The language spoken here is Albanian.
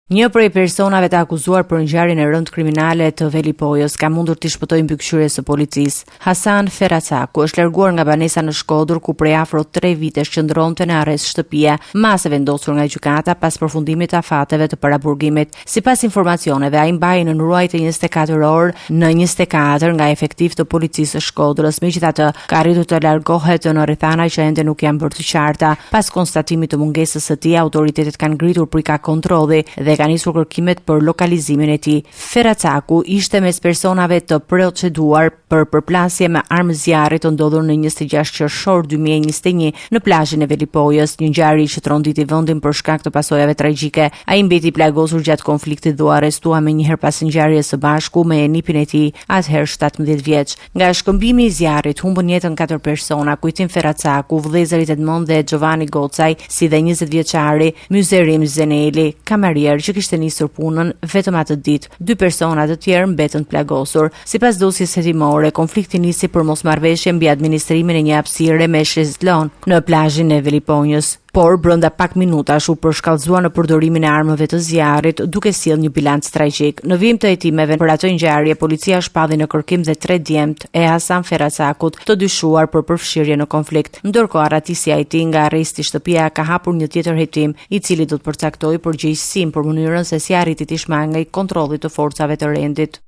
Një prej personave të akuzuar për ngjarjen e rëndë kriminale të Velipojës ka mundur të shpëtojë mbikëqyrjes së policisë. Hasan Feracaku është larguar nga banesa në Shkodër ku prej afro 3 vitesh qëndronte në arrest shtëpia, masë vendosur nga gjykata pas përfundimit të afateve të paraburgimit. Sipas informacioneve, ai mbahej në ruajtje 24 orë në 24 nga efektiv të policisë së Shkodrës. Megjithatë, ka arritur të largohet në rrethana që ende nuk janë bërë të qarta. Pas konstatimit të mungesës së tij, autoritetet kanë ngritur prika kontrolli dhe ka nisur kërkimet për lokalizimin e tij. Feracaku ishte mes personave të proceduar për përplasje me armë zjarri të ndodhur në 26 qershor 2021 në plazhin e Velipojës, një ngjarje që tronditi vendin për shkak të pasojave tragjike. Ai mbeti plagosur gjatë konfliktit dhe u arrestua menjëherë pas ngjarjes së bashku me nipin e tij, atëherë 17 vjeç. Nga shkëmbimi i zjarrit humbën jetën 4 persona, Kujtim Feracaku, vëllezërit Edmond dhe Giovanni Gocaj, si dhe 20 vjeçari Myzerim Zeneli, kamarier që kishte nisur punën vetëm atë ditë. 2 persona të tjerë mbetën plagosur. Sipas dosjes hetimore, konflikti nisi për mosmarrveshje mbi administrimin e një hapësire me shezlon në plazhin e Velipojës. Por brenda pak minutash u përshkallëzua në përdorimin e armëve të zjarrit, duke sjellë një bilanc tragjik. Në vijim të hetimeve për atë ngjarje, policia shpalli në kërkim dhe 3 djemt e Hasan Feracakut të dyshuar për përfshirje në konflikt. Ndërkohë, arratisja e tij nga arresti shtëpia ka hapur një tjetër hetim, i cili do të përcaktojë përgjegjësinë për mënyrën se si arriti të shmangej kontrolli të forcave të rendit.